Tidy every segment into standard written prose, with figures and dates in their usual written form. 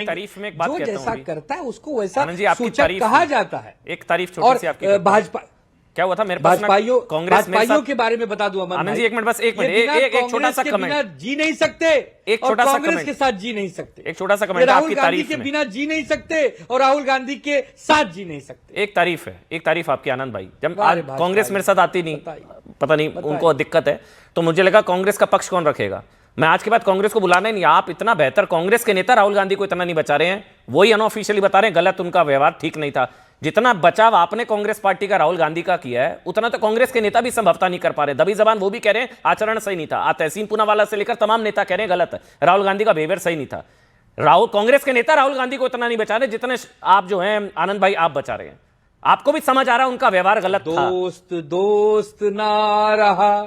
तारीफ में एक बात जो कहता जैसा हूं करता है उसको वैसा आनंद जी, आपकी सूचक तारीफ कहा में जाता है। एक तारीफ छोटी सी आपकी और भाजपा क्या हुआ था मेरे पास भाजपाइयों के बारे में बता दूं अमन आनंद जी, भाई, एक मिनट बस, एक ये मिनट, बिना एक छोटा कांग्रेस सा के कमेंट, बिना जी नहीं सकते, एक और छोटा सा कांग्रेस कमेंट, के साथ जी नहीं सकते। एक छोटा सा ये कमेंट राहुल आपकी गांधी तारीफ के में। बिना जी नहीं सकते और राहुल गांधी के साथ जी नहीं सकते। एक तारीफ है, एक तारीफ आपकी आनंद भाई, जब वाह आज रे भाजपा कांग्रेस मेरे साथ आती नहीं, बताइए, पता नहीं उनको दिक्कत है, तो मुझे लगा कांग्रेस का पक्ष कौन रखेगा। मैं आज के बाद कांग्रेस को बुलाना ही नहीं। आप इतना बेहतर कांग्रेस के नेता राहुल गांधी को इतना नहीं बचा रहे हैं, वही अनऑफिशियली बता रहे हैं गलत, उनका व्यवहार ठीक नहीं था। जितना बचाव आपने कांग्रेस पार्टी का राहुल गांधी का किया है, उतना तो कांग्रेस के नेता भी संभवतः नहीं कर पा रहे। दबी जबान वो भी कह रहे हैं आचरण सही नहीं था। तहसीन पूनावाला से लेकर तमाम नेता कह रहे हैं गलत है, राहुल गांधी का बिहेवियर सही नहीं था। राहुल कांग्रेस के नेता राहुल गांधी को इतना नहीं बचा रहे जितने आप जो हैं आनंद भाई आप बचा रहे हैं। आपको भी समझ आ रहा है उनका व्यवहार गलत था। दोस्त दोस्त ना रहा,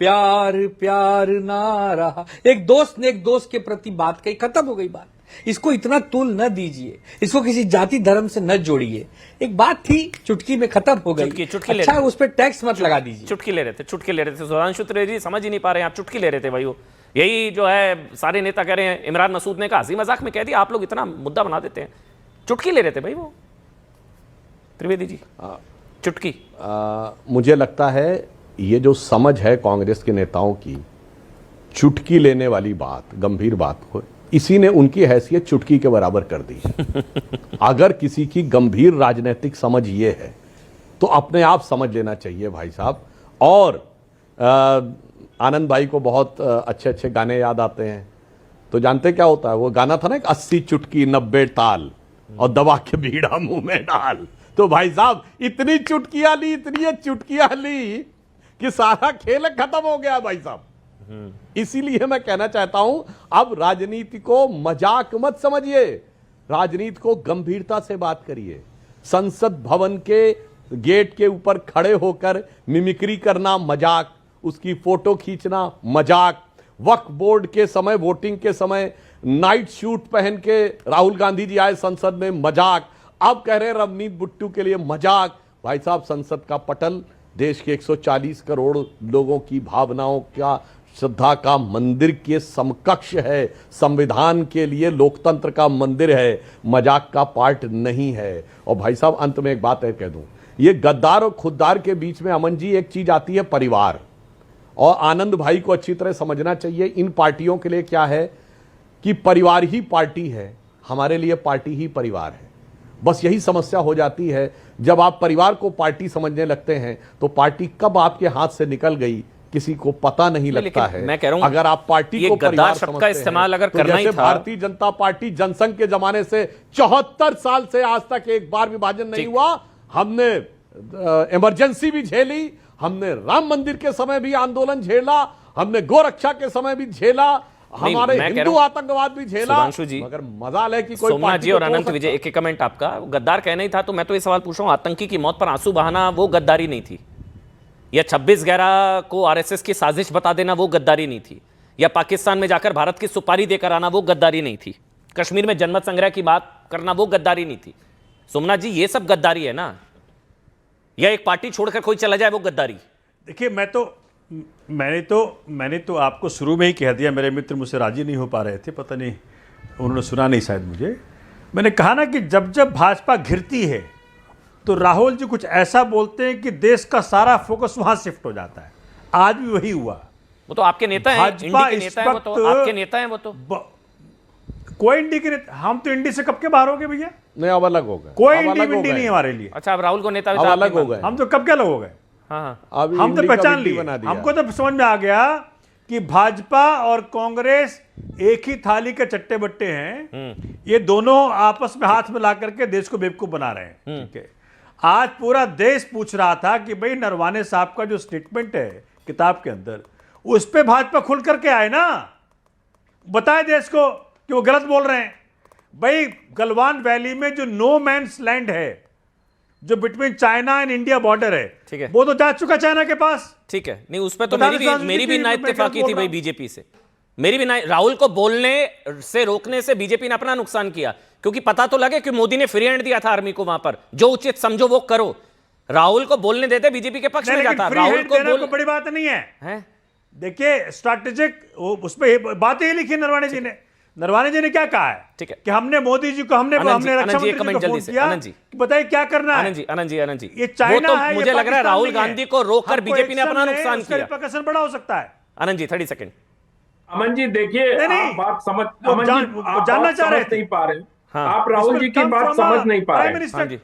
प्यार प्यार ना रहा। एक दोस्त ने एक दोस्त के प्रति बात कही, खत्म हो गई बात। इसको इतना तूल न दीजिए, इसको किसी जाति धर्म से न जोड़िए। एक बात थी, चुटकी में खत्म हो गई। चुटकी अच्छा उस पर टैक्स मत लगा दीजिए। चुटकी ले रहे थे, चुटकी ले रहे थे। सुधांशु त्रिवेदी समझ ही नहीं पा रहे हैं, आप चुटकी ले रहे थे भाई। वो यही जो है सारे नेता कह रहे हैं, इमरान मसूद ने कहा हंसी मजाक में कह दिया, आप लोग इतना मुद्दा बना देते हैं। चुटकी ले रहे थे भाई वो त्रिवेदी जी, चुटकी। मुझे लगता है ये जो समझ है कांग्रेस के नेताओं की, चुटकी लेने वाली बात, गंभीर बात को, इसी ने उनकी हैसियत चुटकी के बराबर कर दी है। अगर किसी की गंभीर राजनीतिक समझ ये है तो अपने आप समझ लेना चाहिए भाई साहब। और आनंद भाई को बहुत अच्छे अच्छे गाने याद आते हैं, तो जानते क्या होता है वो गाना था ना, 80 चुटकी 90 ताल और दबा के बीड़ा मुंह में डाल। तो भाई साहब इतनी चुटकियां ली, इतनी चुटकियां ली कि सारा खेल खत्म हो गया भाई साहब। इसीलिए मैं कहना चाहता हूं, अब राजनीति को मजाक मत समझिए, राजनीति को गंभीरता से बात करिए। संसद भवन के गेट के ऊपर खड़े होकर मिमिक्री करना मजाक, उसकी फोटो खींचना मजाक, वक्फ बोर्ड के समय, वोटिंग के समय नाइट सूट पहन के राहुल गांधी जी आए संसद में मजाक, अब कह रहे रवनीत बिट्टू के लिए मजाक। भाई साहब संसद का पटल देश के 140 करोड़ लोगों की भावनाओं का, श्रद्धा का मंदिर के समकक्ष है, संविधान के लिए लोकतंत्र का मंदिर है, मजाक का पार्ट नहीं है। और भाई साहब अंत में एक बात है कह दूं, ये गद्दार और खुददार के बीच में अमन जी एक चीज आती है, परिवार। और आनंद भाई को अच्छी तरह समझना चाहिए इन पार्टियों के लिए क्या है कि परिवार ही पार्टी है, हमारे लिए पार्टी ही परिवार है। बस यही समस्या हो जाती है, जब आप परिवार को पार्टी समझने लगते हैं तो पार्टी कब आपके हाथ से निकल गई किसी को पता नहीं लगता है। मैं कह रहा हूं, अगर आप पार्टी को परिवार समझते का इस्तेमाल अगर तो करना ही था, भारतीय जनता पार्टी जनसंघ के जमाने से 74 साल से आज तक एक बार विभाजन नहीं हुआ। हमने इमरजेंसी भी झेली, हमने राम मंदिर के समय भी आंदोलन झेला, हमने गोरक्षा के समय भी झेला, हमारे हिंदू आतंकवाद भी झेला। सुधांशु जी, मगर मजाल है कि कोई सोमनाथ जी और अनंत विजय, एक कमेंट आपका, गद्दार कहना ही था, तो मैं तो ये सवाल पूछ रहा हूं, आतंकी की मौत पर आंसू बहाना वो गद्दारी नहीं थी? या 26/11 को आरएसएस की साजिश बता देना वो गद्दारी नहीं थी? या पाकिस्तान में जाकर भारत की सुपारी देकर आना वो गद्दारी नहीं थी? कश्मीर में जनमत संग्रह की बात करना वो गद्दारी नहीं थी? सोमनाथ जी ये सब गद्दारी है ना? या एक पार्टी छोड़कर कोई चला जाए वो गद्दारी? देखिए मैंने तो आपको शुरू में ही कह दिया, मेरे मित्र मुझसे राजी नहीं हो पा रहे थे, पता नहीं उन्होंने सुना नहीं शायद मुझे। मैंने कहा ना कि जब जब भाजपा घिरती है तो राहुल जी कुछ ऐसा बोलते हैं कि देश का सारा फोकस वहां शिफ्ट हो जाता है। आज भी वही हुआ। वो तो आपके नेता हैं, इंडी के नेता हैं, वो तो आपके नेता हैं, वो तो कोई इंडी के नेता, हम तो इंडी से कब के बाहर हो गए भैया? नहीं, अब अलग हो गए, कोई इंडी नहीं हमारे लिए। अच्छा, अब राहुल को नेता अलग हो गए, हम तो कब के अलग हो गए? हाँ, हम तो पहचान लिए, हमको तो समझ में आ गया कि भाजपा और कांग्रेस एक ही थाली के चट्टे बट्टे हैं। ये दोनों आपस में हाथ मिला करके देश को बेवकूफ बना रहे हैं। ठीक है, आज पूरा देश पूछ रहा था कि भाई नरवाने साहब का जो स्टेटमेंट है किताब के अंदर, उस पे भाजपा खुल करके आए ना, बताए देश को कि वो गलत बोल रहे हैं। भाई गलवान वैली में जो नो मैन्स लैंड है, जो between China and India border है, ठीक है, वो तो जा चुका चाइना के पास। ठीक है, नहीं उस पे तो मेरी भी ना इत्तेफाकी थी भाई बीजेपी से, मेरी भी ना। राहुल को बोलने से रोकने से बीजेपी ने अपना नुकसान किया, क्योंकि पता तो लगे कि मोदी ने फ्री हैंड दिया था आर्मी को, वहां पर जो उचित समझो वो करो। राहुल को बोलने देते बीजेपी के पक्ष में जाता। राहुल को बड़ी बात नहीं है। देखिए स्ट्रैटेजिक उसमें बात ही लिखी नरवाणे जी ने, नरवाने जी ने क्या कहा है? ठीक है। कि हमने मोदी जी को हमने आनंद जी, रक्षा आनंद जी, एक मंत्री कमेंट जी को जल्दी फोन से, किया आनंद जी। कि बताइए क्या करना है। आनंद जी ये वो चाइना तो है, ये मुझे लग रहा है पाकिस्तान राहुल नहीं है। गांधी को रोककर हमको बीजेपी ने एक्शन अपना लें, नुकसान उसका किया। रिपरकशन बड़ा हो सकता है। आनंद जी 30 सेकंड। अमन जी देखिए, नहीं, आप बात समझ वो अमन जान- जी वो आप जानना बात चाह रहे समझ थे। नहीं पा रहे। हाँ। आप राहुल जी की बात समझ नहीं पा रहे। हाँ जी।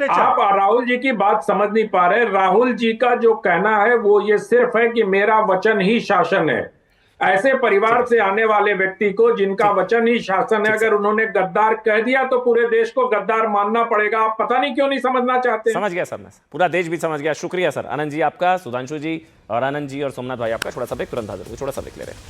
आप राहुल जी की बात समझ नहीं पा रहे। राहुल जी का जो कहना है वो ये सिर्फ है कि मेरा वचन ही शासन है। ऐसे परिवार से आने वाले व्यक्ति को जिनका वचन ही शासन है, अगर उन्होंने गद्दार कह दिया तो पूरे देश को गद्दार मानना पड़ेगा। आप पता नहीं क्यों नहीं समझना चाहते हैं। समझ गया सर, मैं पूरा देश भी समझ गया। शुक्रिया सर। आनंद जी आपका, सुधांशु जी और आनंद जी और सोमनाथ भाई आपका। थोड़ा सा ब्रेक, तुरंत हाजिर, थोड़ा सा ब्रेक ले रहे हैं।